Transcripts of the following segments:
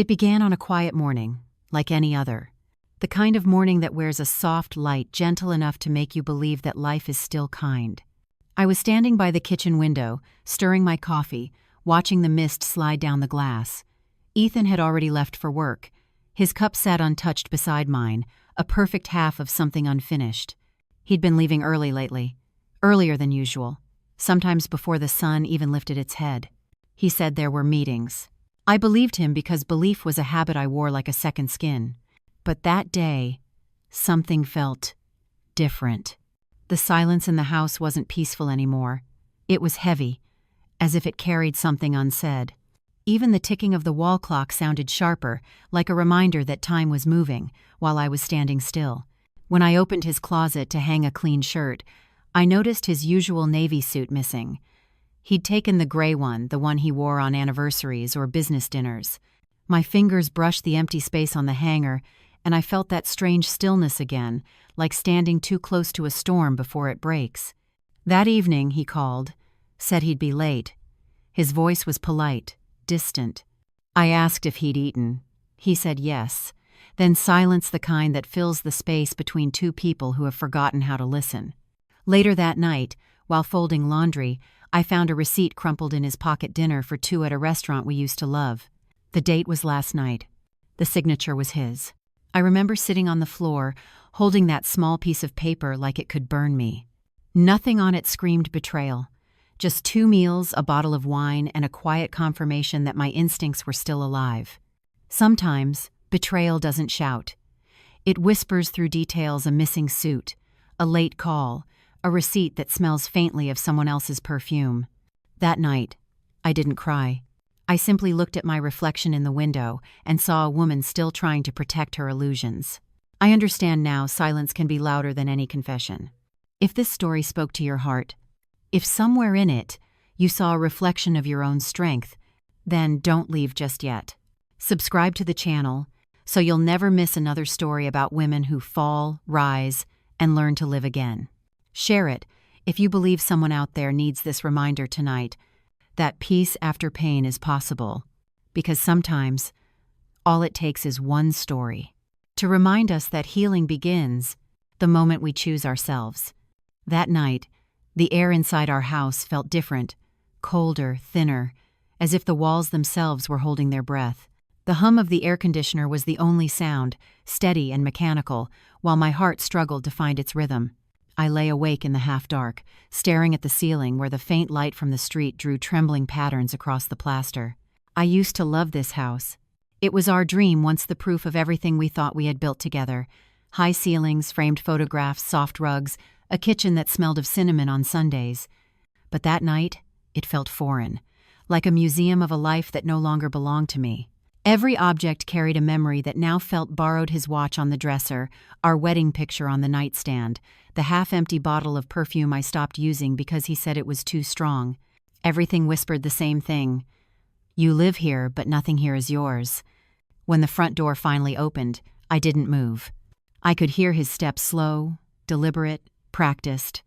It began on a quiet morning, like any other. The kind of morning that wears a soft light gentle enough to make you believe that life is still kind. I was standing by the kitchen window, stirring my coffee, watching the mist slide down the glass. Ethan had already left for work. His cup sat untouched beside mine, a perfect half of something unfinished. He'd been leaving early lately, earlier than usual, sometimes before the sun even lifted its head. He said there were meetings. I believed him because belief was a habit I wore like a second skin. But that day, something felt different. The silence in the house wasn't peaceful anymore. It was heavy, as if it carried something unsaid. Even the ticking of the wall clock sounded sharper, like a reminder that time was moving, while I was standing still. When I opened his closet to hang a clean shirt, I noticed his usual navy suit missing. He'd taken the gray one, the one he wore on anniversaries or business dinners. My fingers brushed the empty space on the hanger, and I felt that strange stillness again, like standing too close to a storm before it breaks. That evening, he called, said he'd be late. His voice was polite, distant. I asked if he'd eaten. He said yes, then silence, the kind that fills the space between two people who have forgotten how to listen. Later that night, while folding laundry, I found a receipt crumpled in his pocket dinner for two at a restaurant we used to love. The date was last night. The signature was his. I remember sitting on the floor, holding that small piece of paper like it could burn me. Nothing on it screamed betrayal. Just 2 meals, a bottle of wine, and a quiet confirmation that my instincts were still alive. Sometimes, betrayal doesn't shout. It whispers through details: a missing suit, a late call, a receipt that smells faintly of someone else's perfume. That night, I didn't cry. I simply looked at my reflection in the window and saw a woman still trying to protect her illusions. I understand now silence can be louder than any confession. If this story spoke to your heart, if somewhere in it you saw a reflection of your own strength, then don't leave just yet. Subscribe to the channel so you'll never miss another story about women who fall, rise, and learn to live again. Share it if you believe someone out there needs this reminder tonight that peace after pain is possible, because sometimes all it takes is one story to remind us that healing begins the moment we choose ourselves. That night, the air inside our house felt different, colder, thinner, as if the walls themselves were holding their breath. The hum of the air conditioner was the only sound, steady and mechanical, while my heart struggled to find its rhythm. I lay awake in the half-dark, staring at the ceiling where the faint light from the street drew trembling patterns across the plaster. I used to love this house. It was our dream, once the proof of everything we thought we had built together. High ceilings, framed photographs, soft rugs, a kitchen that smelled of cinnamon on Sundays. But that night, it felt foreign, like a museum of a life that no longer belonged to me. Every object carried a memory that now felt borrowed: his watch on the dresser, our wedding picture on the nightstand, the half-empty bottle of perfume I stopped using because he said it was too strong. Everything whispered the same thing: you live here, but nothing here is yours. When the front door finally opened, I didn't move. I could hear his steps, slow, deliberate, practiced.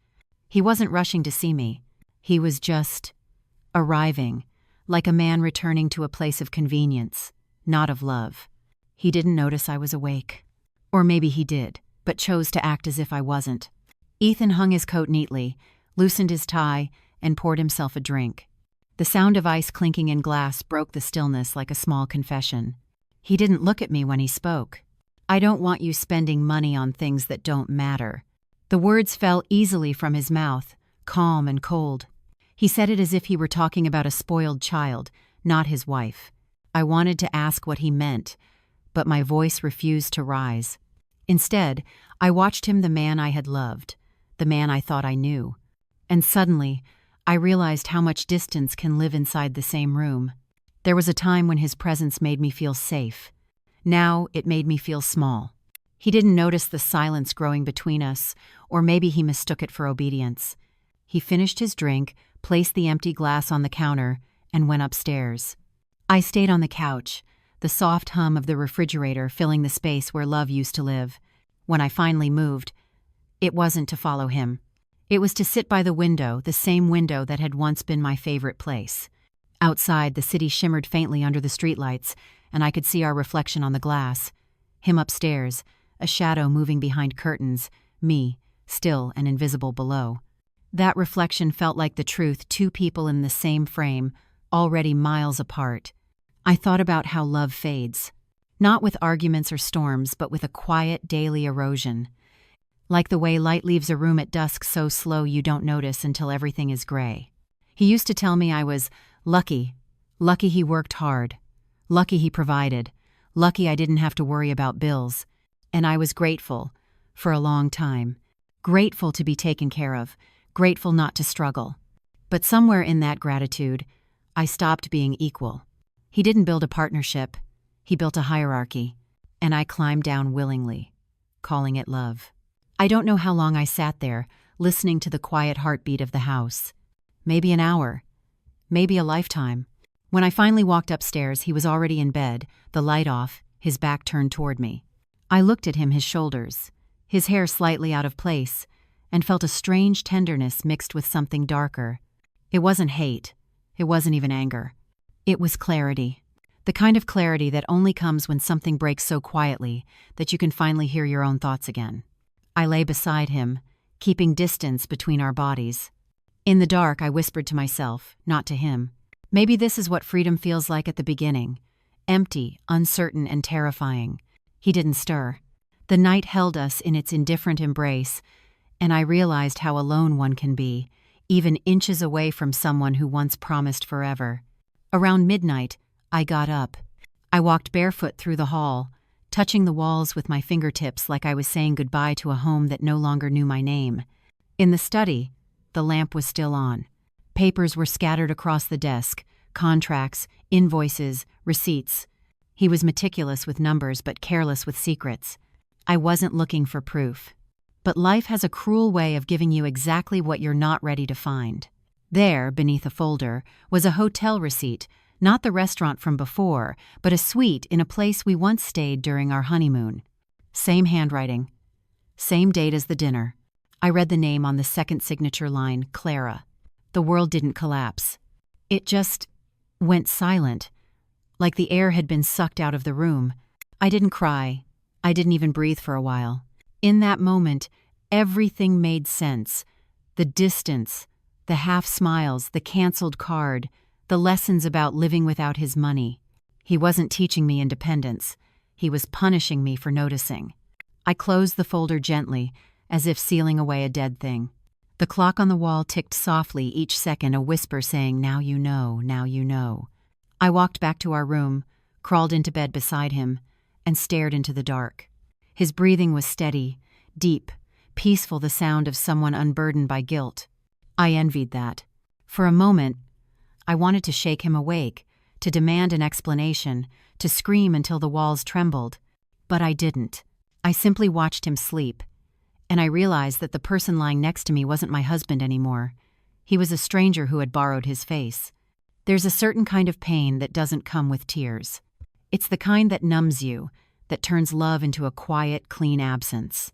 He wasn't rushing to see me. He was just arriving, like a man returning to a place of convenience, not of love. He didn't notice I was awake. Or maybe he did, but chose to act as if I wasn't. Ethan hung his coat neatly, loosened his tie, and poured himself a drink. The sound of ice clinking in glass broke the stillness like a small confession. He didn't look at me when he spoke. "I don't want you spending money on things that don't matter." The words fell easily from his mouth, calm and cold. He said it as if he were talking about a spoiled child, not his wife. I wanted to ask what he meant, but my voice refused to rise. Instead, I watched him, the man I had loved, the man I thought I knew. And suddenly, I realized how much distance can live inside the same room. There was a time when his presence made me feel safe. Now it made me feel small. He didn't notice the silence growing between us, or maybe he mistook it for obedience. He finished his drink, placed the empty glass on the counter, and went upstairs. I stayed on the couch, the soft hum of the refrigerator filling the space where love used to live. When I finally moved, it wasn't to follow him. It was to sit by the window, the same window that had once been my favorite place. Outside, the city shimmered faintly under the streetlights, and I could see our reflection on the glass. Him upstairs, a shadow moving behind curtains, me, still and invisible below. That reflection felt like the truth, two people in the same frame, already miles apart. I thought about how love fades. Not with arguments or storms, but with a quiet daily erosion. Like the way light leaves a room at dusk, so slow you don't notice until everything is gray. He used to tell me I was lucky. Lucky he worked hard. Lucky he provided. Lucky I didn't have to worry about bills. And I was grateful, for a long time. Grateful to be taken care of. Grateful not to struggle. But somewhere in that gratitude, I stopped being equal. He didn't build a partnership. He built a hierarchy. And I climbed down willingly, calling it love. I don't know how long I sat there, listening to the quiet heartbeat of the house. Maybe an hour. Maybe a lifetime. When I finally walked upstairs, he was already in bed, the light off, his back turned toward me. I looked at him, his shoulders, his hair slightly out of place, and felt a strange tenderness mixed with something darker. It wasn't hate. It wasn't even anger. It was clarity. The kind of clarity that only comes when something breaks so quietly that you can finally hear your own thoughts again. I lay beside him, keeping distance between our bodies. In the dark, I whispered to myself, not to him. Maybe this is what freedom feels like at the beginning. Empty, uncertain, and terrifying. He didn't stir. The night held us in its indifferent embrace, and I realized how alone one can be, even inches away from someone who once promised forever. Around midnight, I got up. I walked barefoot through the hall, touching the walls with my fingertips like I was saying goodbye to a home that no longer knew my name. In the study, the lamp was still on. Papers were scattered across the desk, contracts, invoices, receipts. He was meticulous with numbers but careless with secrets. I wasn't looking for proof. But life has a cruel way of giving you exactly what you're not ready to find. There, beneath a folder, was a hotel receipt, not the restaurant from before, but a suite in a place we once stayed during our honeymoon. Same handwriting. Same date as the dinner. I read the name on the second signature line, Clara. The world didn't collapse. It just went silent, like the air had been sucked out of the room. I didn't cry. I didn't even breathe for a while. In that moment, everything made sense. The distance, the half smiles, the canceled card, the lessons about living without his money. He wasn't teaching me independence. He was punishing me for noticing. I closed the folder gently, as if sealing away a dead thing. The clock on the wall ticked softly, each second a whisper saying, "Now you know, now you know." I walked back to our room, crawled into bed beside him, and stared into the dark. His breathing was steady, deep, peaceful, the sound of someone unburdened by guilt. I envied that. For a moment, I wanted to shake him awake, to demand an explanation, to scream until the walls trembled. But I didn't. I simply watched him sleep. And I realized that the person lying next to me wasn't my husband anymore. He was a stranger who had borrowed his face. There's a certain kind of pain that doesn't come with tears. It's the kind that numbs you, that turns love into a quiet, clean absence.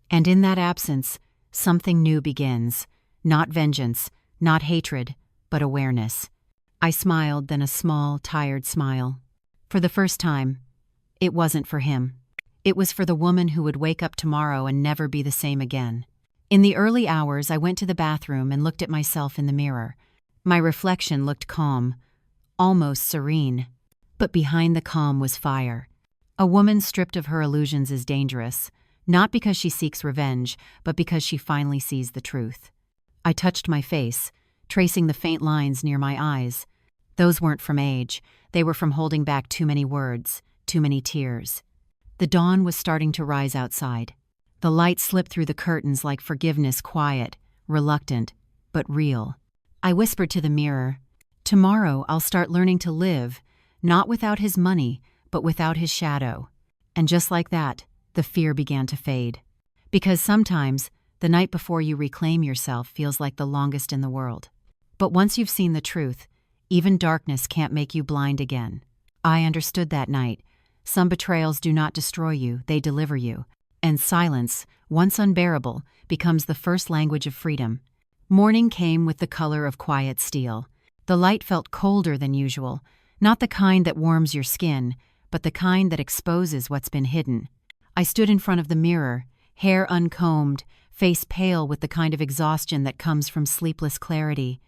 And in that absence, something new begins. Not vengeance, not hatred, but awareness. I smiled, then a small, tired smile. For the first time, it wasn't for him. It was for the woman who would wake up tomorrow and never be the same again. In the early hours, I went to the bathroom and looked at myself in the mirror. My reflection looked calm, almost serene. But behind the calm was fire. A woman stripped of her illusions is dangerous, not because she seeks revenge, but because she finally sees the truth. I touched my face, tracing the faint lines near my eyes. Those weren't from age. They were from holding back too many words, too many tears. The dawn was starting to rise outside. The light slipped through the curtains like forgiveness, quiet, reluctant, but real. I whispered to the mirror, "Tomorrow I'll start learning to live, not without his money, but without his shadow." And just like that, the fear began to fade. Because sometimes, the night before you reclaim yourself feels like the longest in the world. But once you've seen the truth, even darkness can't make you blind again. I understood that night. Some betrayals do not destroy you, they deliver you. And silence, once unbearable, becomes the first language of freedom. Morning came with the color of quiet steel. The light felt colder than usual, not the kind that warms your skin, but the kind that exposes what's been hidden. I stood in front of the mirror, hair uncombed, face pale with the kind of exhaustion that comes from sleepless clarity.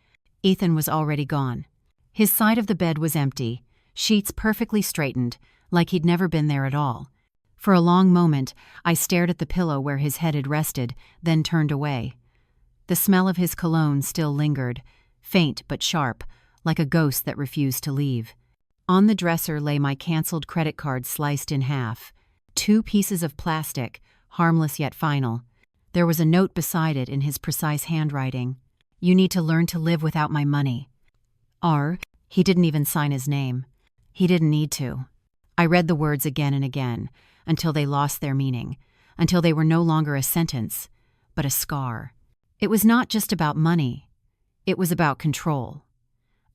Ethan was already gone. His side of the bed was empty, sheets perfectly straightened, like he'd never been there at all. For a long moment, I stared at the pillow where his head had rested, then turned away. The smell of his cologne still lingered, faint but sharp, like a ghost that refused to leave. On the dresser lay my canceled credit card sliced in half. 2 pieces of plastic, harmless yet final. There was a note beside it in his precise handwriting. "You need to learn to live without my money." He didn't even sign his name. He didn't need to. I read the words again and again, until they lost their meaning, until they were no longer a sentence, but a scar. It was not just about money. It was about control.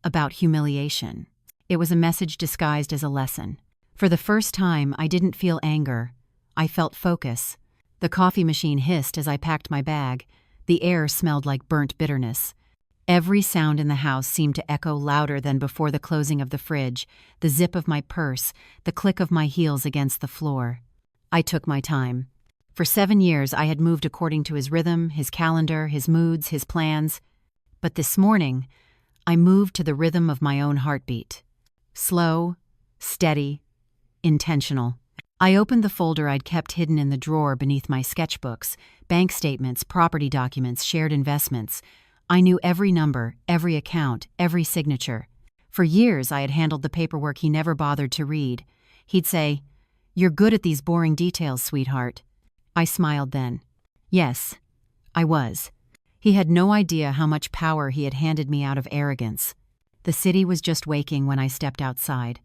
About humiliation. It was a message disguised as a lesson. For the first time, I didn't feel anger. I felt focus. The coffee machine hissed as I packed my bag. The air smelled like burnt bitterness. Every sound in the house seemed to echo louder than before the closing of the fridge, the zip of my purse, the click of my heels against the floor. I took my time. For 7 years, I had moved according to his rhythm, his calendar, his moods, his plans. But this morning, I moved to the rhythm of my own heartbeat. Slow, steady, intentional. I opened the folder I'd kept hidden in the drawer beneath my sketchbooks, bank statements, property documents, shared investments. I knew every number, every account, every signature. For years, I had handled the paperwork he never bothered to read. He'd say, "You're good at these boring details, sweetheart." I smiled then. Yes, I was. He had no idea how much power he had handed me out of arrogance. The city was just waking when I stepped outside.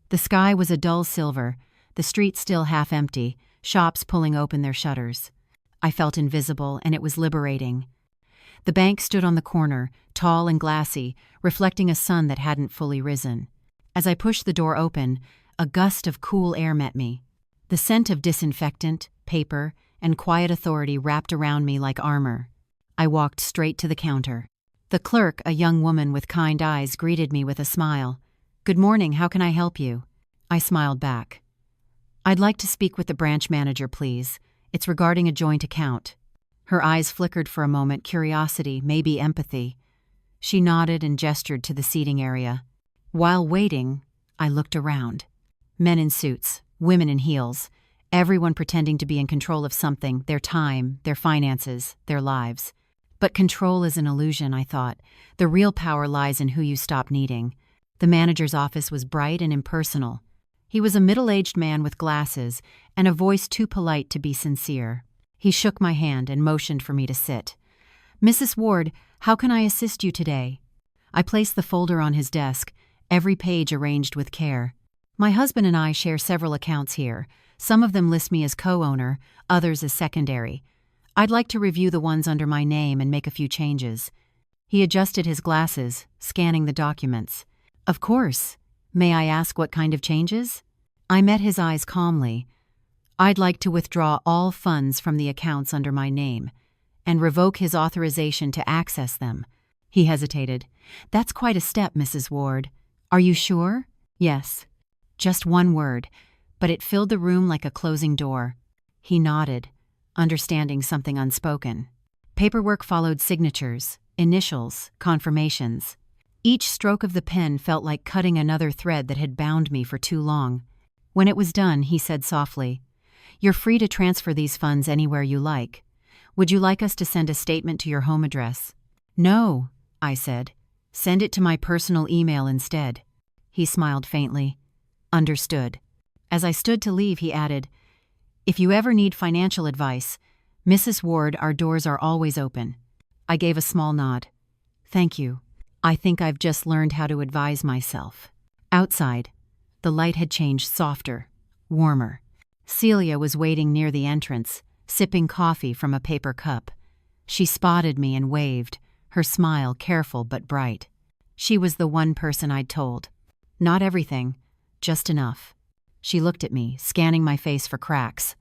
The sky was a dull silver, the streets still half empty, shops pulling open their shutters. I felt invisible, and it was liberating. The bank stood on the corner, tall and glassy, reflecting a sun that hadn't fully risen. As I pushed the door open, a gust of cool air met me. The scent of disinfectant, paper, and quiet authority wrapped around me like armor. I walked straight to the counter. The clerk, a young woman with kind eyes, greeted me with a smile. "Good morning, how can I help you?" I smiled back. "I'd like to speak with the branch manager, please. It's regarding a joint account." Her eyes flickered for a moment, curiosity, maybe empathy. She nodded and gestured to the seating area. While waiting, I looked around. Men in suits, women in heels, everyone pretending to be in control of something, their time, their finances, their lives. But control is an illusion, I thought. The real power lies in who you stop needing. The manager's office was bright and impersonal. He was a middle-aged man with glasses and a voice too polite to be sincere. He shook my hand and motioned for me to sit. "Mrs. Ward, how can I assist you today?" I placed the folder on his desk, every page arranged with care. "My husband and I share several accounts here. Some of them list me as co-owner, others as secondary. I'd like to review the ones under my name and make a few changes." He adjusted his glasses, scanning the documents. "Of course. May I ask what kind of changes?" I met his eyes calmly. "I'd like to withdraw all funds from the accounts under my name and revoke his authorization to access them." He hesitated. "That's quite a step, Mrs. Ward. Are you sure?" "Yes." Just one word, but it filled the room like a closing door. He nodded, understanding something unspoken. Paperwork followed signatures, initials, confirmations. Each stroke of the pen felt like cutting another thread that had bound me for too long. When it was done, he said softly, "You're free to transfer these funds anywhere you like. Would you like us to send a statement to your home address?" "No," I said. "Send it to my personal email instead." He smiled faintly. "Understood." As I stood to leave, he added, "If you ever need financial advice, Mrs. Ward, our doors are always open." I gave a small nod. "Thank you. I think I've just learned how to advise myself." Outside, the light had changed softer, warmer. Celia was waiting near the entrance, sipping coffee from a paper cup. She spotted me and waved, her smile careful but bright. She was the one person I'd told. Not everything, just enough. She looked at me, scanning my face for cracks.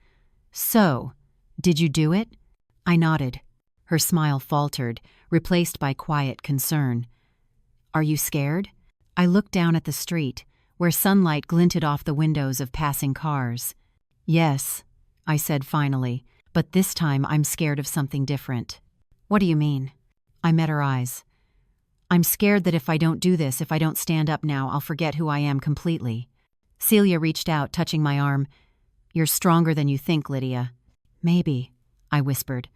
"So, did you do it?" I nodded. Her smile faltered, replaced by quiet concern. "Are you scared?" I looked down at the street, where sunlight glinted off the windows of passing cars. "Yes," I said finally, "but this time I'm scared of something different." "What do you mean?" I met her eyes. "I'm scared that if I don't do this, if I don't stand up now, I'll forget who I am completely." Celia reached out, touching my arm. "You're stronger than you think, Lydia." "Maybe," I whispered.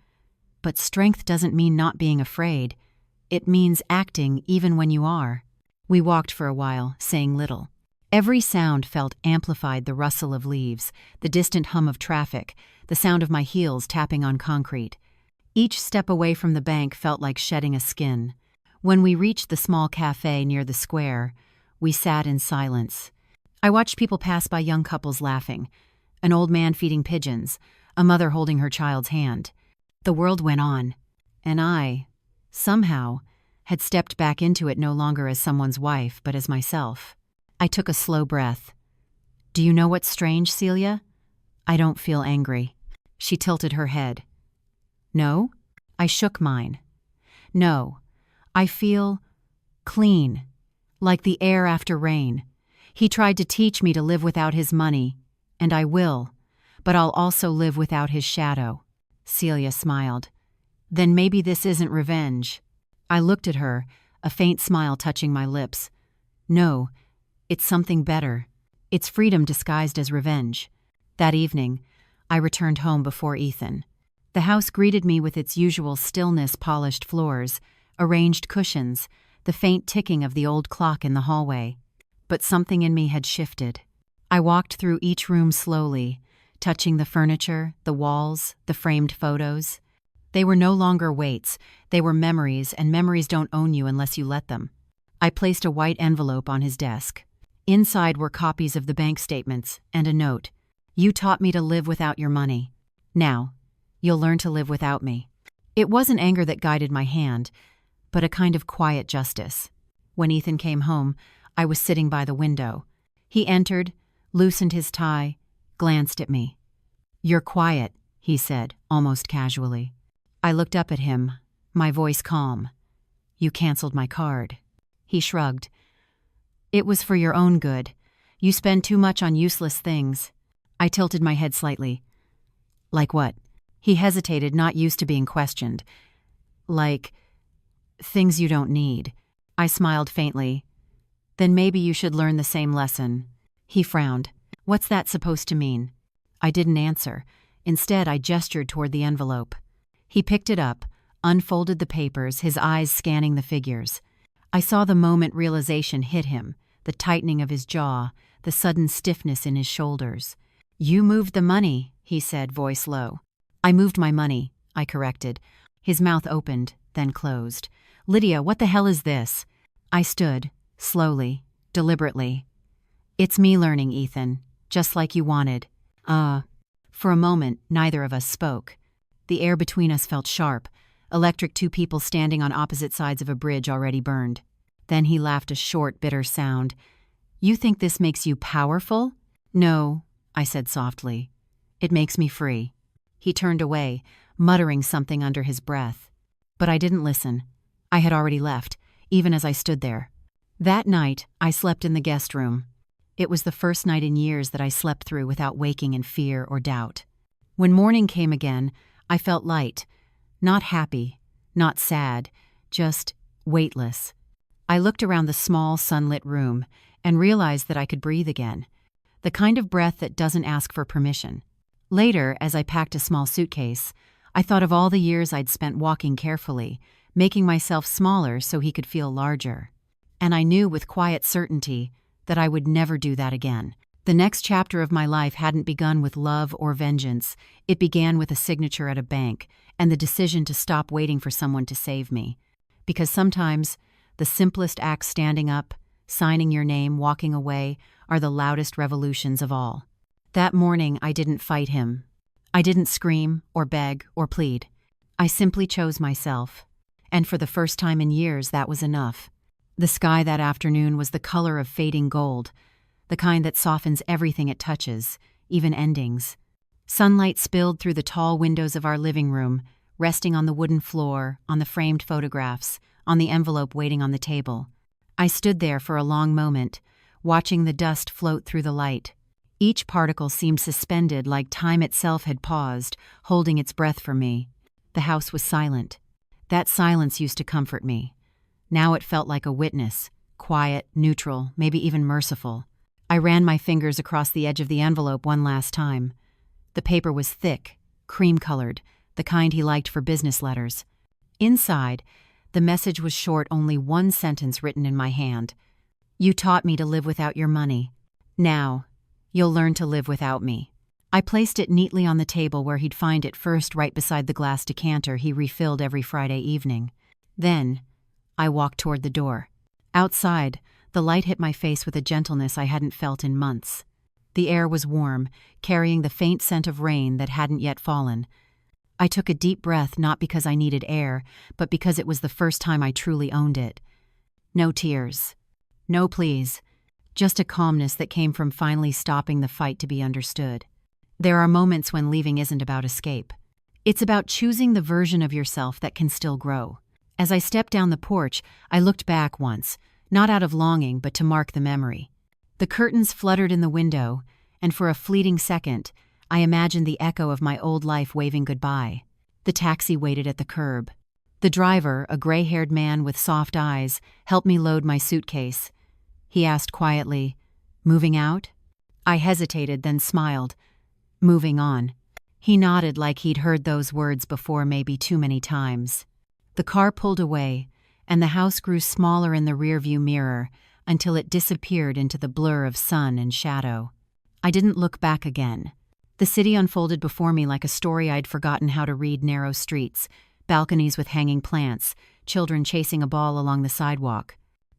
"But strength doesn't mean not being afraid. It means acting even when you are." We walked for a while, saying little. Every sound felt amplified: the rustle of leaves, the distant hum of traffic, the sound of my heels tapping on concrete. Each step away from the bank felt like shedding a skin. When we reached the small cafe near the square, we sat in silence. I watched people pass by, young couples laughing, an old man feeding pigeons, a mother holding her child's hand. The world went on, and I, somehow, had stepped back into it, no longer as someone's wife, but as myself. I took a slow breath. "Do you know what's strange, Celia? I don't feel angry." She tilted her head. "No?" I shook mine. "No. I feel clean, like the air after rain. He tried to teach me to live without his money, and I will, but I'll also live without his shadow." Celia smiled. "Then maybe this isn't revenge." I looked at her, a faint smile touching my lips. "No, it's something better. It's freedom disguised as revenge." That evening, I returned home before Ethan. The house greeted me with its usual stillness: polished floors, arranged cushions, the faint ticking of the old clock in the hallway. But something in me had shifted. I walked through each room slowly, touching the furniture, the walls, the framed photos. They were no longer weights, they were memories, and memories don't own you unless you let them. I placed a white envelope on his desk. Inside were copies of the bank statements and a note. "You taught me to live without your money. Now, you'll learn to live without me." It wasn't anger that guided my hand, but a kind of quiet justice. When Ethan came home, I was sitting by the window. He entered, loosened his tie, glanced at me. "You're quiet," he said, almost casually. I looked up at him, my voice calm. "You canceled my card." He shrugged. "It was for your own good. You spend too much on useless things." I tilted my head slightly. "Like what?" He hesitated, not used to being questioned. "Like things you don't need." I smiled faintly. "Then maybe you should learn the same lesson." He frowned. "What's that supposed to mean?" I didn't answer. Instead, I gestured toward the envelope. He picked it up, unfolded the papers, his eyes scanning the figures. I saw the moment realization hit him, the tightening of his jaw, the sudden stiffness in his shoulders. "You moved the money," he said, voice low. "I moved my money," I corrected. His mouth opened, then closed. "Lydia, what the hell is this?" I stood, slowly, deliberately. "It's me learning, Ethan, just like you wanted." For a moment, neither of us spoke. The air between us felt sharp, electric: two people standing on opposite sides of a bridge already burned. Then he laughed, a short, bitter sound. "You think this makes you powerful?" "No," I said softly. "It makes me free." He turned away, muttering something under his breath. But I didn't listen. I had already left, even as I stood there. That night, I slept in the guest room. It was the first night in years that I slept through without waking in fear or doubt. When morning came again, I felt light, not happy, not sad, just weightless. I looked around the small, sunlit room and realized that I could breathe again, the kind of breath that doesn't ask for permission. Later, as I packed a small suitcase, I thought of all the years I'd spent walking carefully, making myself smaller so he could feel larger. And I knew with quiet certainty that I would never do that again. The next chapter of my life hadn't begun with love or vengeance. It began with a signature at a bank and the decision to stop waiting for someone to save me. Because sometimes, the simplest acts: standing up, signing your name, walking away, are the loudest revolutions of all. That morning, I didn't fight him. I didn't scream or beg or plead. I simply chose myself. And for the first time in years, that was enough. The sky that afternoon was the color of fading gold, the kind that softens everything it touches, even endings. Sunlight spilled through the tall windows of our living room, resting on the wooden floor, on the framed photographs, on the envelope waiting on the table. I stood there for a long moment, watching the dust float through the light. Each particle seemed suspended like time itself had paused, holding its breath for me. The house was silent. That silence used to comfort me. Now it felt like a witness, quiet, neutral, maybe even merciful. I ran my fingers across the edge of the envelope one last time. The paper was thick, cream-colored, the kind he liked for business letters. Inside, the message was short, only one sentence written in my hand. "You taught me to live without your money. Now, you'll learn to live without me." I placed it neatly on the table where he'd find it first, right beside the glass decanter he refilled every Friday evening. Then, I walked toward the door. Outside, the light hit my face with a gentleness I hadn't felt in months. The air was warm, carrying the faint scent of rain that hadn't yet fallen. I took a deep breath, not because I needed air, but because it was the first time I truly owned it. No tears. No pleas. Just a calmness that came from finally stopping the fight to be understood. There are moments when leaving isn't about escape. It's about choosing the version of yourself that can still grow. As I stepped down the porch, I looked back once, not out of longing, but to mark the memory. The curtains fluttered in the window, and for a fleeting second, I imagined the echo of my old life waving goodbye. The taxi waited at the curb. The driver, a gray-haired man with soft eyes, helped me load my suitcase. He asked quietly, "Moving out?" I hesitated, then smiled. "Moving on." He nodded like he'd heard those words before, maybe too many times. The car pulled away, and the house grew smaller in the rearview mirror until it disappeared into the blur of sun and shadow. I didn't look back again. The city unfolded before me like a story I'd forgotten how to read: narrow streets, balconies with hanging plants, children chasing a ball along the sidewalk.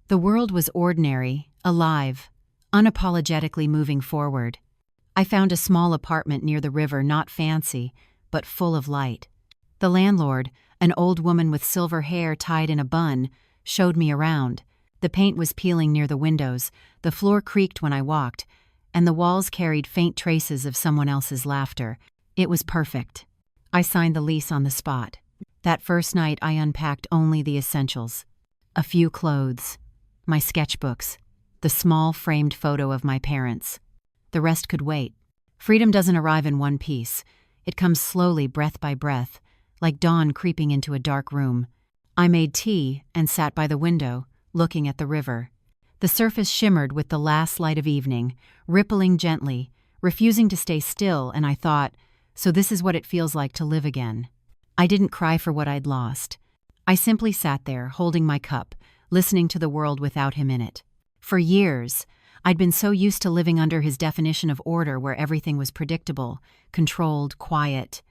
The world was ordinary, alive, unapologetically moving forward. I found a small apartment near the river, not fancy, but full of light. The landlord, an old woman with silver hair tied in a bun, showed me around. The paint was peeling near the windows, the floor creaked when I walked, and the walls carried faint traces of someone else's laughter. It was perfect. I signed the lease on the spot. That first night I unpacked only the essentials. A few clothes, my sketchbooks, the small framed photo of my parents. The rest could wait. Freedom doesn't arrive in one piece. It comes slowly, breath by breath, like dawn creeping into a dark room. I made tea and sat by the window, looking at the river. The surface shimmered with the last light of evening, rippling gently, refusing to stay still, and I thought, so this is what it feels like to live again. I didn't cry for what I'd lost. I simply sat there, holding my cup, listening to the world without him in it. For years, I'd been so used to living under his definition of order, where everything was predictable, controlled, quiet.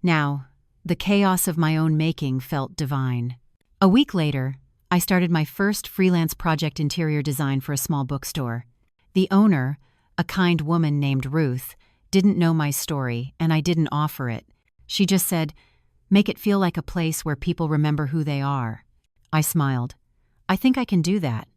Now, the chaos of my own making felt divine. A week later, I started my first freelance project: interior design for a small bookstore. The owner, a kind woman named Ruth, didn't know my story, and I didn't offer it. She just said, "Make it feel like a place where people remember who they are." I smiled. I think I can do that.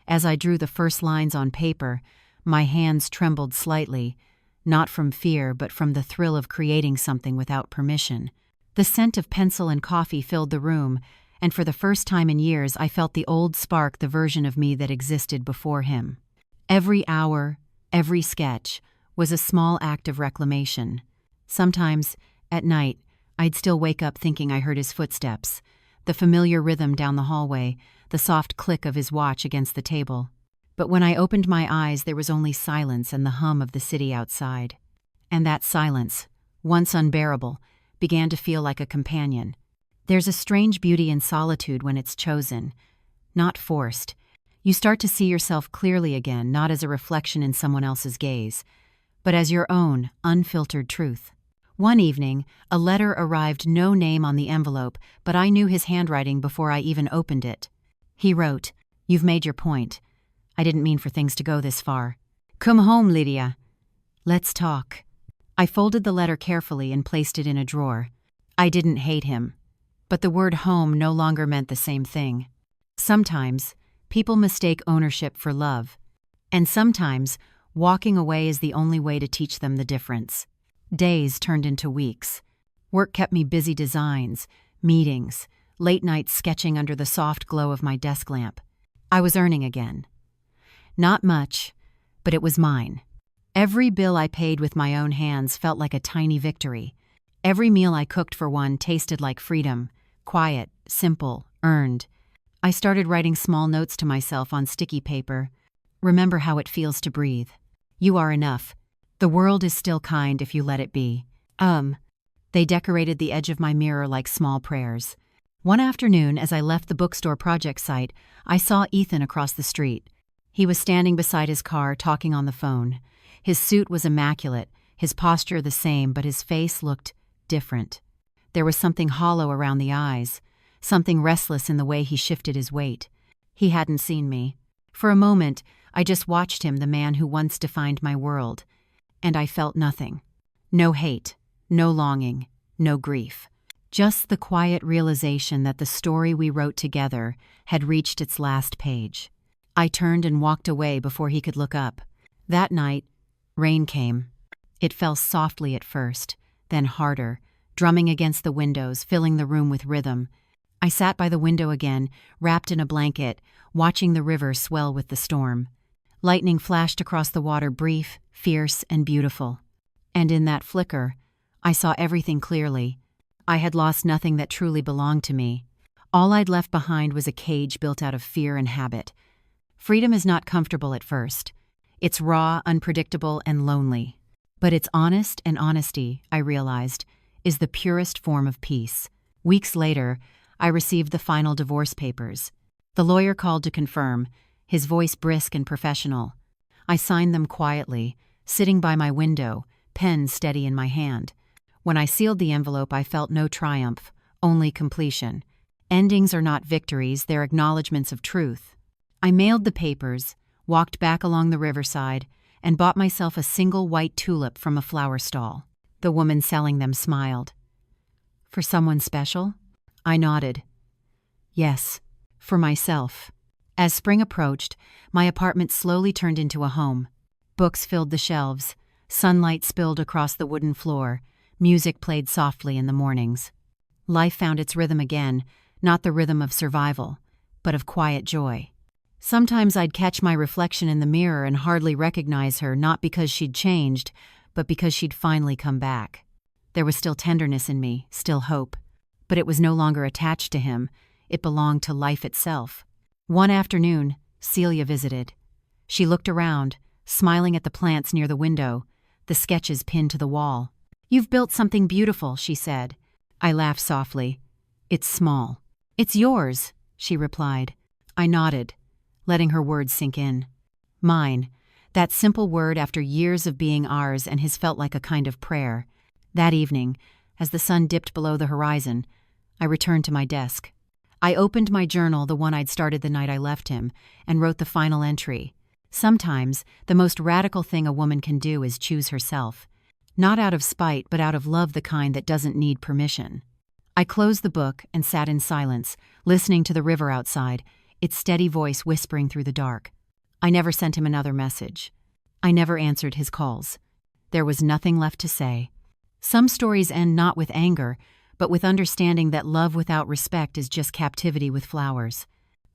As I drew the first lines on paper, my hands trembled slightly, not from fear, but from the thrill of creating something without permission. The scent of pencil and coffee filled the room, and for the first time in years I felt the old spark, the version of me that existed before him. Every hour, every sketch, was a small act of reclamation. Sometimes, at night, I'd still wake up thinking I heard his footsteps, the familiar rhythm down the hallway, the soft click of his watch against the table. But when I opened my eyes, there was only silence and the hum of the city outside. And that silence, once unbearable, began to feel like a companion. There's a strange beauty in solitude when it's chosen, not forced. You start to see yourself clearly again, not as a reflection in someone else's gaze, but as your own, unfiltered truth. One evening, a letter arrived, no name on the envelope, but I knew his handwriting before I even opened it. He wrote, "You've made your point. I didn't mean for things to go this far. Come home, Lydia. Let's talk." I folded the letter carefully and placed it in a drawer. I didn't hate him, but the word home no longer meant the same thing. Sometimes, people mistake ownership for love, and sometimes, walking away is the only way to teach them the difference. Days turned into weeks. Work kept me busy: designs, meetings, late nights sketching under the soft glow of my desk lamp. I was earning again. Not much, but it was mine. Every bill I paid with my own hands felt like a tiny victory. Every meal I cooked for one tasted like freedom, quiet, simple, earned. I started writing small notes to myself on sticky paper. Remember how it feels to breathe. You are enough. The world is still kind if you let it be. They decorated the edge of my mirror like small prayers. One afternoon, as I left the bookstore project site, I saw Ethan across the street. He was standing beside his car, talking on the phone. His suit was immaculate, his posture the same, but his face looked different. There was something hollow around the eyes, something restless in the way he shifted his weight. He hadn't seen me. For a moment, I just watched him, the man who once defined my world. And I felt nothing. No hate, no longing, no grief. Just the quiet realization that the story we wrote together had reached its last page. I turned and walked away before he could look up. That night, rain came. It fell softly at first, then harder, drumming against the windows, filling the room with rhythm. I sat by the window again, wrapped in a blanket, watching the river swell with the storm. Lightning flashed across the water, brief, fierce, and beautiful. And in that flicker, I saw everything clearly. I had lost nothing that truly belonged to me. All I'd left behind was a cage built out of fear and habit. Freedom is not comfortable at first. It's raw, unpredictable, and lonely. But it's honest, and honesty, I realized, is the purest form of peace. Weeks later, I received the final divorce papers. The lawyer called to confirm, his voice brisk and professional. I signed them quietly, sitting by my window, pen steady in my hand. When I sealed the envelope, I felt no triumph, only completion. Endings are not victories, they're acknowledgments of truth. I mailed the papers, walked back along the riverside, and bought myself a single white tulip from a flower stall. The woman selling them smiled. "For someone special?" I nodded. "Yes, for myself." As spring approached, my apartment slowly turned into a home. Books filled the shelves, sunlight spilled across the wooden floor, music played softly in the mornings. Life found its rhythm again, not the rhythm of survival, but of quiet joy. Sometimes I'd catch my reflection in the mirror and hardly recognize her, not because she'd changed, but because she'd finally come back. There was still tenderness in me, still hope, but it was no longer attached to him. It belonged to life itself. One afternoon, Celia visited. She looked around, smiling at the plants near the window, the sketches pinned to the wall. "You've built something beautiful," she said. I laughed softly. "It's small." "It's yours," she replied. I nodded, letting her words sink in. Mine. That simple word after years of being ours, and his, felt like a kind of prayer. That evening, as the sun dipped below the horizon, I returned to my desk. I opened my journal, the one I'd started the night I left him, and wrote the final entry. Sometimes, the most radical thing a woman can do is choose herself. Not out of spite, but out of love, the kind that doesn't need permission. I closed the book and sat in silence, listening to the river outside, its steady voice whispering through the dark. I never sent him another message. I never answered his calls. There was nothing left to say. Some stories end not with anger, but with understanding that love without respect is just captivity with flowers.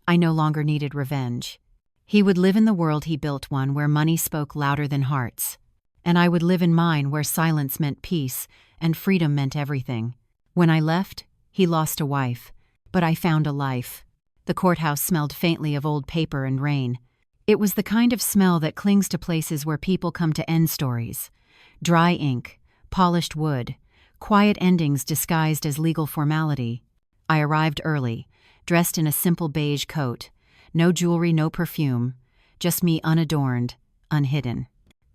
I no longer needed revenge. He would live in the world he built, one where money spoke louder than hearts. And I would live in mine where silence meant peace and freedom meant everything. When I left, he lost a wife, but I found a life. The courthouse smelled faintly of old paper and rain. It was the kind of smell that clings to places where people come to end stories. Dry ink, polished wood, quiet endings disguised as legal formality. I arrived early, dressed in a simple beige coat. No jewelry, no perfume. Just me, unadorned, unhidden.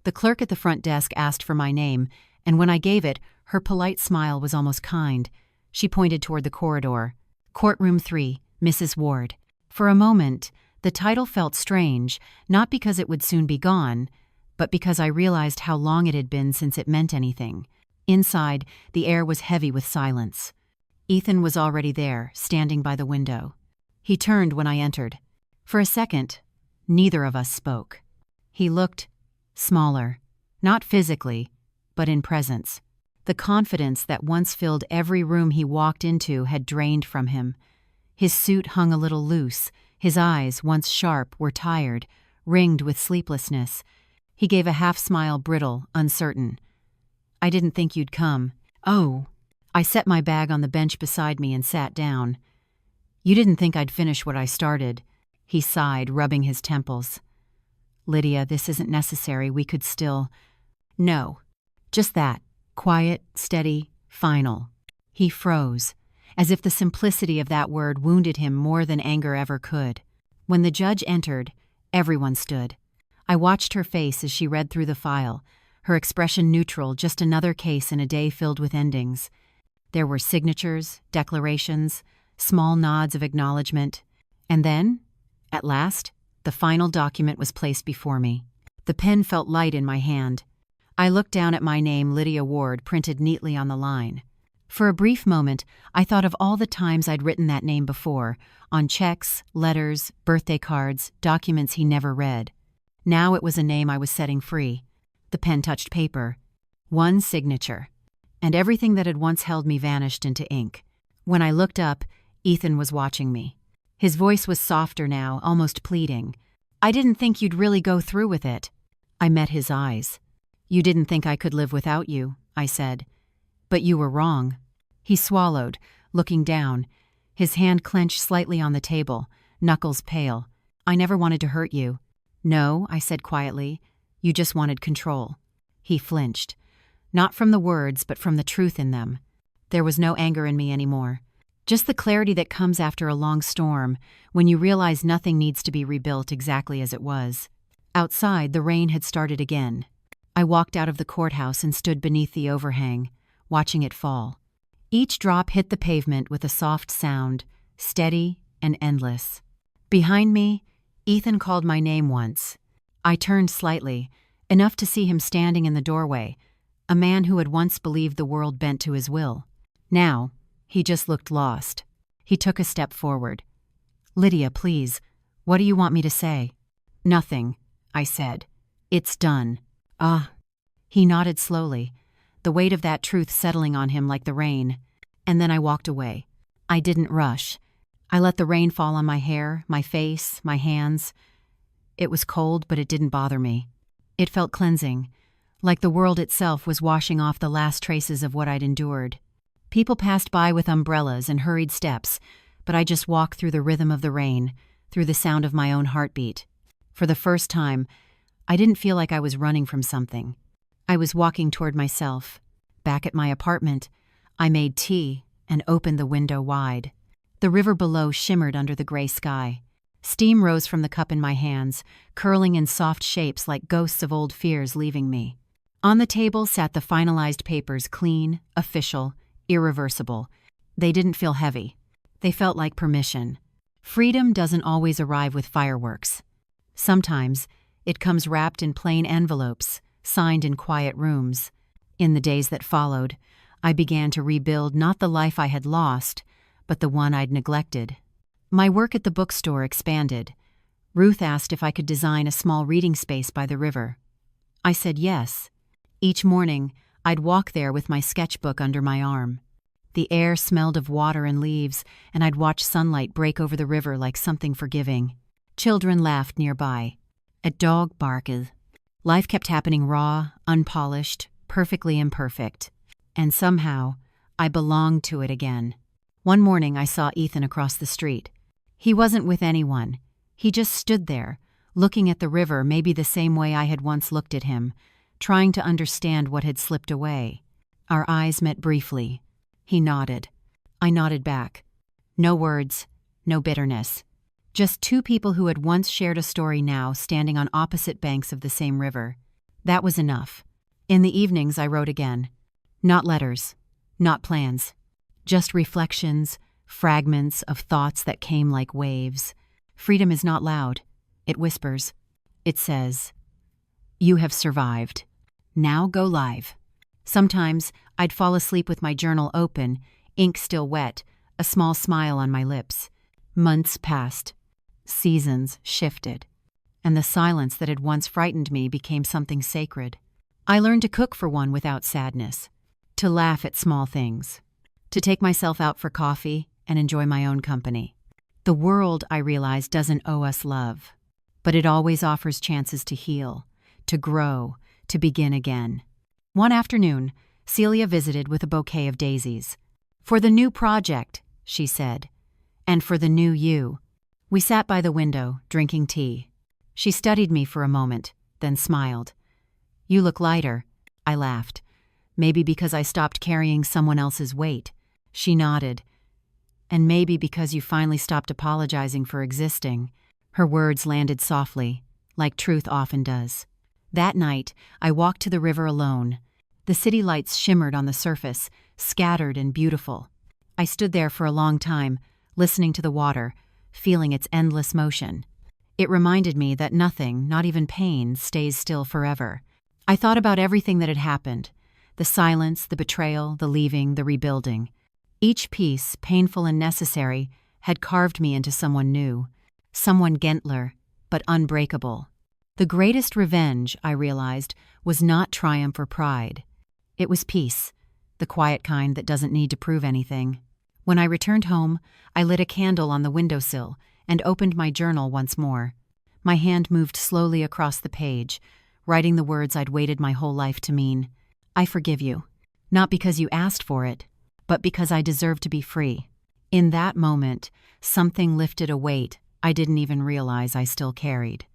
The clerk at the front desk asked for my name, and when I gave it, her polite smile was almost kind. She pointed toward the corridor. "Courtroom 3, Mrs. Ward." For a moment, the title felt strange, not because it would soon be gone, but because I realized how long it had been since it meant anything. Inside, the air was heavy with silence. Ethan was already there, standing by the window. He turned when I entered. For a second, neither of us spoke. He looked smaller, not physically, but in presence. The confidence that once filled every room he walked into had drained from him. His suit hung a little loose, his eyes, once sharp, were tired, ringed with sleeplessness. He gave a half-smile, brittle, uncertain. "I didn't think you'd come." "Oh." I set my bag on the bench beside me and sat down. "You didn't think I'd finish what I started." He sighed, rubbing his temples. "Lydia, this isn't necessary. We could still—" "No." Just that. Quiet, steady, final. He froze, as if the simplicity of that word wounded him more than anger ever could. When the judge entered, everyone stood. I watched her face as she read through the file, her expression neutral, just another case in a day filled with endings. There were signatures, declarations, small nods of acknowledgement. And then, at last, the final document was placed before me. The pen felt light in my hand. I looked down at my name, Lydia Ward, printed neatly on the line. For a brief moment, I thought of all the times I'd written that name before, on checks, letters, birthday cards, documents he never read. Now it was a name I was setting free. The pen touched paper. One signature. And everything that had once held me vanished into ink. When I looked up, Ethan was watching me. His voice was softer now, almost pleading. "I didn't think you'd really go through with it." I met his eyes. "You didn't think I could live without you," I said. "But you were wrong." He swallowed, looking down, his hand clenched slightly on the table, knuckles pale. "I never wanted to hurt you." "No," I said quietly. "You just wanted control." He flinched. Not from the words, but from the truth in them. There was no anger in me anymore. Just the clarity that comes after a long storm, when you realize nothing needs to be rebuilt exactly as it was. Outside, the rain had started again. I walked out of the courthouse and stood beneath the overhang, watching it fall. Each drop hit the pavement with a soft sound, steady and endless. Behind me, Ethan called my name once. I turned slightly, enough to see him standing in the doorway, a man who had once believed the world bent to his will. Now, he just looked lost. He took a step forward. "Lydia, please, what do you want me to say?" "Nothing," I said. "It's done." "Ah." He nodded slowly, the weight of that truth settling on him like the rain. And then I walked away. I didn't rush. I let the rain fall on my hair, my face, my hands. It was cold, but it didn't bother me. It felt cleansing, like the world itself was washing off the last traces of what I'd endured. People passed by with umbrellas and hurried steps, but I just walked through the rhythm of the rain, through the sound of my own heartbeat. For the first time, I didn't feel like I was running from something. I was walking toward myself. Back at my apartment, I made tea and opened the window wide. The river below shimmered under the gray sky. Steam rose from the cup in my hands, curling in soft shapes like ghosts of old fears leaving me. On the table sat the finalized papers, clean, official, irreversible. They didn't feel heavy. They felt like permission. Freedom doesn't always arrive with fireworks. Sometimes it comes wrapped in plain envelopes, signed in quiet rooms. In the days that followed, I began to rebuild not the life I had lost, but the one I'd neglected. My work at the bookstore expanded. Ruth asked if I could design a small reading space by the river. I said yes. Each morning, I'd walk there with my sketchbook under my arm. The air smelled of water and leaves, and I'd watch sunlight break over the river like something forgiving. Children laughed nearby. A dog barked. Life kept happening raw, unpolished, perfectly imperfect. And somehow, I belonged to it again. One morning, I saw Ethan across the street. He wasn't with anyone. He just stood there, looking at the river maybe the same way I had once looked at him, trying to understand what had slipped away. Our eyes met briefly. He nodded. I nodded back. No words, no bitterness. Just two people who had once shared a story now standing on opposite banks of the same river. That was enough. In the evenings, I wrote again. Not letters, not plans. Just reflections, fragments of thoughts that came like waves. Freedom is not loud. It whispers. It says, "You have survived. Now go live." Sometimes I'd fall asleep with my journal open, ink still wet, a small smile on my lips. Months passed. Seasons shifted. And the silence that had once frightened me became something sacred. I learned to cook for one without sadness, to laugh at small things, to take myself out for coffee and enjoy my own company. The world, I realize, doesn't owe us love, but it always offers chances to heal, to grow, to begin again. One afternoon, Celia visited with a bouquet of daisies. "For the new project," she said, "and for the new you." We sat by the window, drinking tea. She studied me for a moment, then smiled. "You look lighter," I laughed. "Maybe because I stopped carrying someone else's weight." She nodded. "And maybe because you finally stopped apologizing for existing." Her words landed softly, like truth often does. That night, I walked to the river alone. The city lights shimmered on the surface, scattered and beautiful. I stood there for a long time, listening to the water, feeling its endless motion. It reminded me that nothing, not even pain, stays still forever. I thought about everything that had happened: the silence, the betrayal, the leaving, the rebuilding. Each piece, painful and necessary, had carved me into someone new, someone gentler, but unbreakable. The greatest revenge, I realized, was not triumph or pride. It was peace, the quiet kind that doesn't need to prove anything. When I returned home, I lit a candle on the windowsill and opened my journal once more. My hand moved slowly across the page, writing the words I'd waited my whole life to mean. "I forgive you, not because you asked for it, but because I deserve to be free." In that moment, something lifted a weight I didn't even realize I still carried.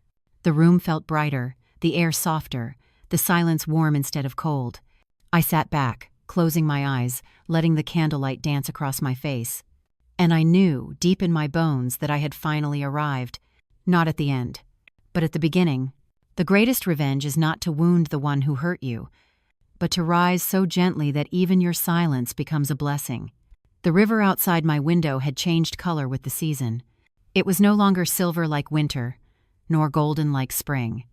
The room felt brighter, the air softer, the silence warm instead of cold. I sat back, closing my eyes, letting the candlelight dance across my face. And I knew, deep in my bones, that I had finally arrived. Not at the end, but at the beginning. The greatest revenge is not to wound the one who hurt you, but to rise so gently that even your silence becomes a blessing. The river outside my window had changed color with the season. It was no longer silver like winter, nor golden like spring.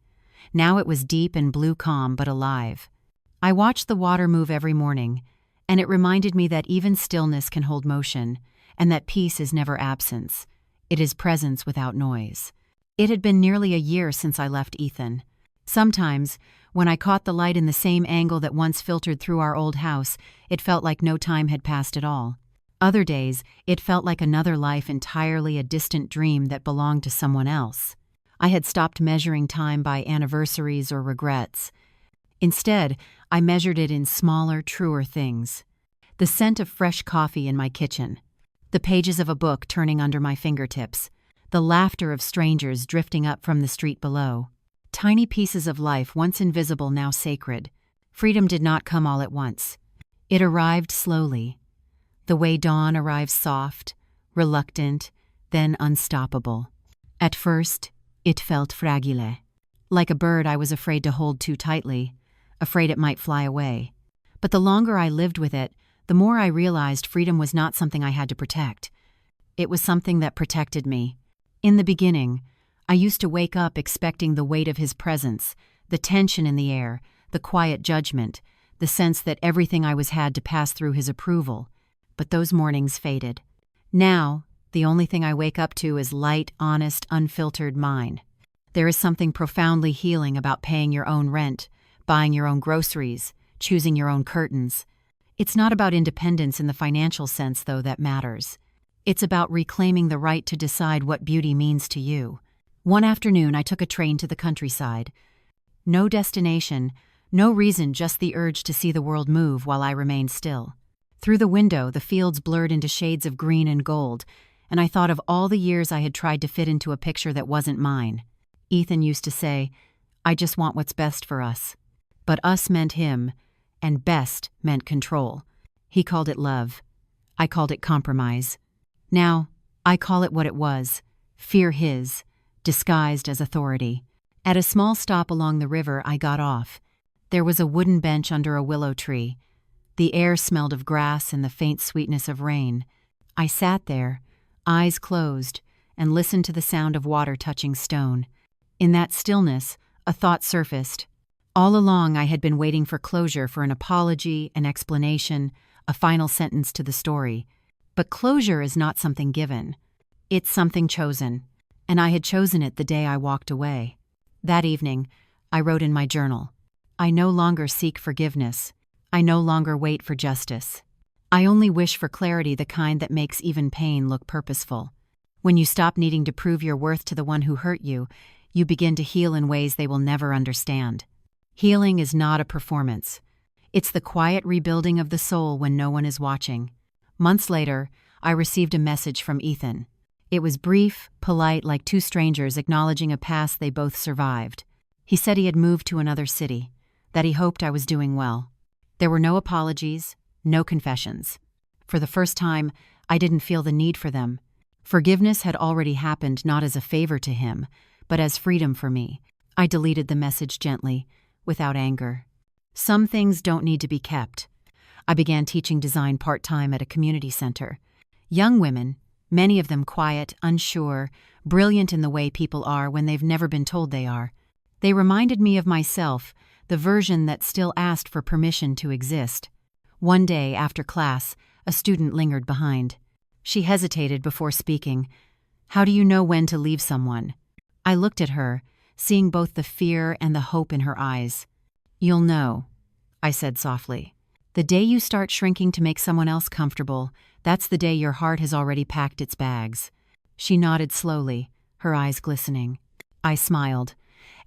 Now it was deep and blue calm but alive. I watched the water move every morning, and it reminded me that even stillness can hold motion, and that peace is never absence. It is presence without noise. It had been nearly a year since I left Ethan. Sometimes, when I caught the light in the same angle that once filtered through our old house, it felt like no time had passed at all. Other days, it felt like another life, entirely a distant dream that belonged to someone else. I had stopped measuring time by anniversaries or regrets. Instead, I measured it in smaller, truer things. The scent of fresh coffee in my kitchen, the pages of a book turning under my fingertips, the laughter of strangers drifting up from the street below. Tiny pieces of life, once invisible, now sacred. Freedom did not come all at once. It arrived slowly, the way dawn arrives, soft, reluctant, then unstoppable. At first, it felt fragile. Like a bird I was afraid to hold too tightly, afraid it might fly away. But the longer I lived with it, the more I realized freedom was not something I had to protect. It was something that protected me. In the beginning, I used to wake up expecting the weight of his presence, the tension in the air, the quiet judgment, the sense that everything I was had to pass through his approval. But those mornings faded. Now, the only thing I wake up to is light, honest, unfiltered mine. There is something profoundly healing about paying your own rent, buying your own groceries, choosing your own curtains. It's not about independence in the financial sense, though, that matters. It's about reclaiming the right to decide what beauty means to you. One afternoon, I took a train to the countryside. No destination, no reason, just the urge to see the world move while I remained still. Through the window, the fields blurred into shades of green and gold, and I thought of all the years I had tried to fit into a picture that wasn't mine. Ethan used to say, "I just want what's best for us." But us meant him, and best meant control. He called it love. I called it compromise. Now, I call it what it was: fear his, disguised as authority. At a small stop along the river, I got off. There was a wooden bench under a willow tree. The air smelled of grass and the faint sweetness of rain. I sat there, eyes closed, and listened to the sound of water touching stone. In that stillness, a thought surfaced. All along, I had been waiting for closure, for an apology, an explanation, a final sentence to the story. But closure is not something given. It's something chosen, and I had chosen it the day I walked away. That evening, I wrote in my journal, "I no longer seek forgiveness. I no longer wait for justice. I only wish for clarity, the kind that makes even pain look purposeful. When you stop needing to prove your worth to the one who hurt you, you begin to heal in ways they will never understand. Healing is not a performance. It's the quiet rebuilding of the soul when no one is watching. Months later, I received a message from Ethan. It was brief, polite, like two strangers acknowledging a past they both survived. He said he had moved to another city, that he hoped I was doing well. There were no apologies, no confessions. For the first time, I didn't feel the need for them. Forgiveness had already happened, not as a favor to him, but as freedom for me. I deleted the message gently, without anger. Some things don't need to be kept. I began teaching design part-time at a community center. Young women, many of them quiet, unsure, brilliant in the way people are when they've never been told they are. They reminded me of myself, the version that still asked for permission to exist. One day, after class, a student lingered behind. She hesitated before speaking. "How do you know when to leave someone?" I looked at her, seeing both the fear and the hope in her eyes. "You'll know," I said softly. "The day you start shrinking to make someone else comfortable, that's the day your heart has already packed its bags." She nodded slowly, her eyes glistening. I smiled.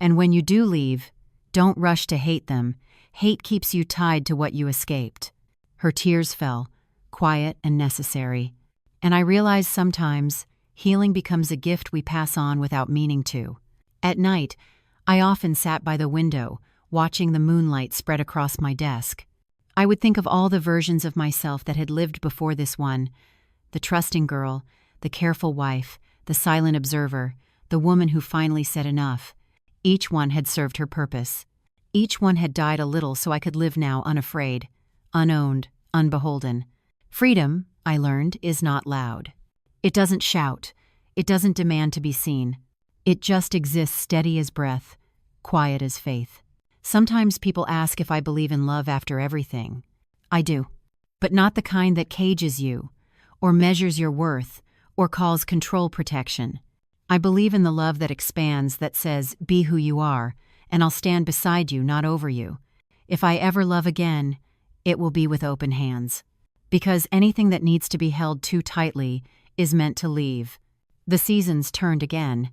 "And when you do leave, don't rush to hate them. Hate keeps you tied to what you escaped." Her tears fell, quiet and necessary. And I realized sometimes healing becomes a gift we pass on without meaning to. At night, I often sat by the window, watching the moonlight spread across my desk. I would think of all the versions of myself that had lived before this one: the trusting girl, the careful wife, the silent observer, the woman who finally said enough. Each one had served her purpose. Each one had died a little so I could live now unafraid, unowned, unbeholden. Freedom, I learned, is not loud. It doesn't shout. It doesn't demand to be seen. It just exists steady as breath, quiet as faith. Sometimes people ask if I believe in love after everything. I do, but not the kind that cages you, or measures your worth, or calls control protection. I believe in the love that expands, that says, "Be who you are, and I'll stand beside you, not over you." If I ever love again, it will be with open hands. Because anything that needs to be held too tightly is meant to leave. The seasons turned again.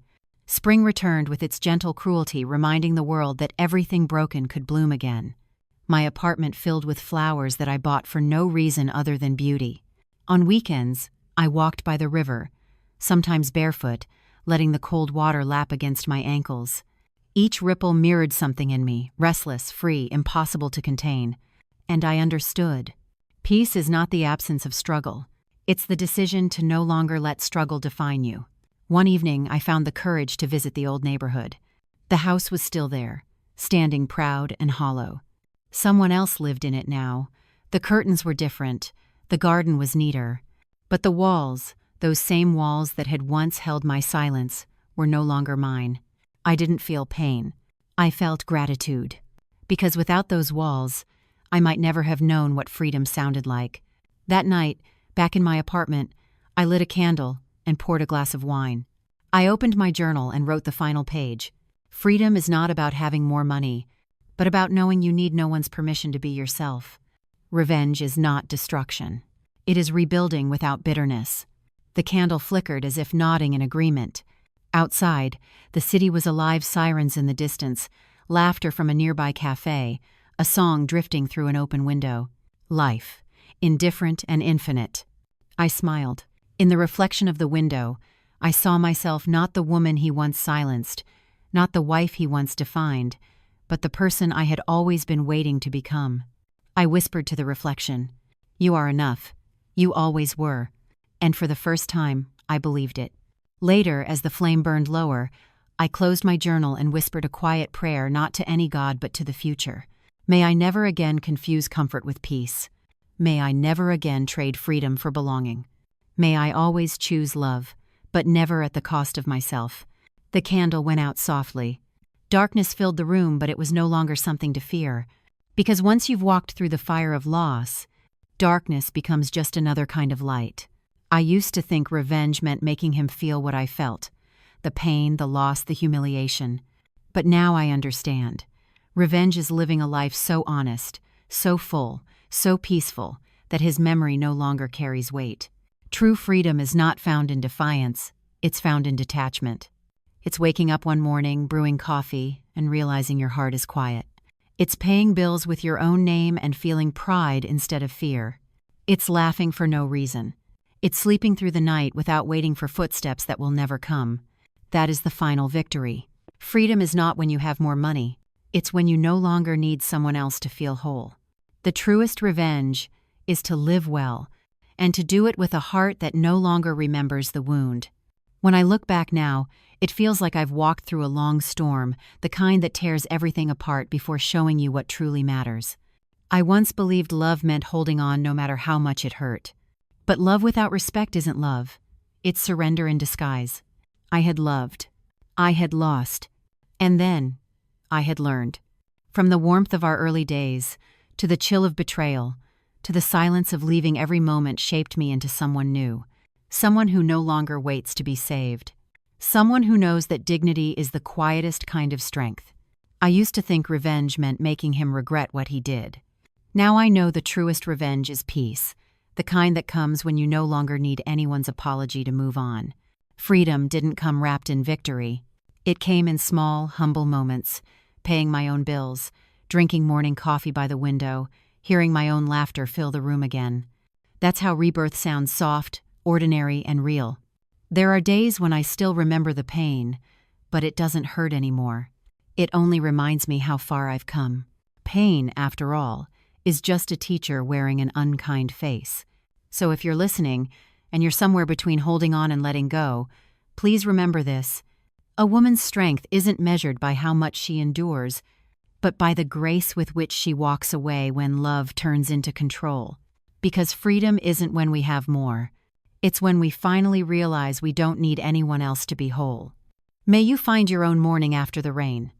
Spring returned with its gentle cruelty, reminding the world that everything broken could bloom again. My apartment filled with flowers that I bought for no reason other than beauty. On weekends, I walked by the river, sometimes barefoot, letting the cold water lap against my ankles. Each ripple mirrored something in me, restless, free, impossible to contain. And I understood. Peace is not the absence of struggle. It's the decision to no longer let struggle define you. One evening, I found the courage to visit the old neighborhood. The house was still there, standing proud and hollow. Someone else lived in it now. The curtains were different. The garden was neater. But the walls, those same walls that had once held my silence, were no longer mine. I didn't feel pain. I felt gratitude. Because without those walls, I might never have known what freedom sounded like. That night, back in my apartment, I lit a candle and poured a glass of wine. I opened my journal and wrote the final page. Freedom is not about having more money, but about knowing you need no one's permission to be yourself. Revenge is not destruction. It is rebuilding without bitterness. The candle flickered as if nodding in agreement. Outside, the city was alive, sirens in the distance, laughter from a nearby cafe, a song drifting through an open window. Life, indifferent and infinite. I smiled. In the reflection of the window, I saw myself not the woman he once silenced, not the wife he once defined, but the person I had always been waiting to become. I whispered to the reflection, "You are enough. You always were." And for the first time, I believed it. Later, as the flame burned lower, I closed my journal and whispered a quiet prayer, not to any god but to the future. May I never again confuse comfort with peace. May I never again trade freedom for belonging. May I always choose love, but never at the cost of myself. The candle went out softly. Darkness filled the room, but it was no longer something to fear. Because once you've walked through the fire of loss, darkness becomes just another kind of light. I used to think revenge meant making him feel what I felt. The pain, the loss, the humiliation. But now I understand. Revenge is living a life so honest, so full, so peaceful, that his memory no longer carries weight. True freedom is not found in defiance, it's found in detachment. It's waking up one morning, brewing coffee, and realizing your heart is quiet. It's paying bills with your own name and feeling pride instead of fear. It's laughing for no reason. It's sleeping through the night without waiting for footsteps that will never come. That is the final victory. Freedom is not when you have more money. It's when you no longer need someone else to feel whole. The truest revenge is to live well, and to do it with a heart that no longer remembers the wound. When I look back now, it feels like I've walked through a long storm, the kind that tears everything apart before showing you what truly matters. I once believed love meant holding on no matter how much it hurt. But love without respect isn't love. It's surrender in disguise. I had loved. I had lost. And then, I had learned. From the warmth of our early days, to the chill of betrayal, to the silence of leaving, every moment shaped me into someone new. Someone who no longer waits to be saved. Someone who knows that dignity is the quietest kind of strength. I used to think revenge meant making him regret what he did. Now I know the truest revenge is peace, the kind that comes when you no longer need anyone's apology to move on. Freedom didn't come wrapped in victory. It came in small, humble moments, paying my own bills, drinking morning coffee by the window, hearing my own laughter fill the room again. That's how rebirth sounds: soft, ordinary, and real. There are days when I still remember the pain, but it doesn't hurt anymore. It only reminds me how far I've come. Pain, after all, is just a teacher wearing an unkind face. So if you're listening, and you're somewhere between holding on and letting go, please remember this. A woman's strength isn't measured by how much she endures, but by the grace with which she walks away when love turns into control. Because freedom isn't when we have more. It's when we finally realize we don't need anyone else to be whole. May you find your own morning after the rain,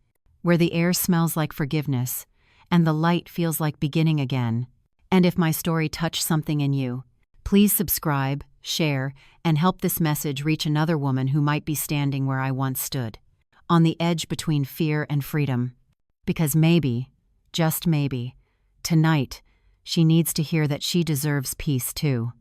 where the air smells like forgiveness, and the light feels like beginning again. And if my story touched something in you, please subscribe, share, and help this message reach another woman who might be standing where I once stood, on the edge between fear and freedom. Because maybe, just maybe, tonight, she needs to hear that she deserves peace too.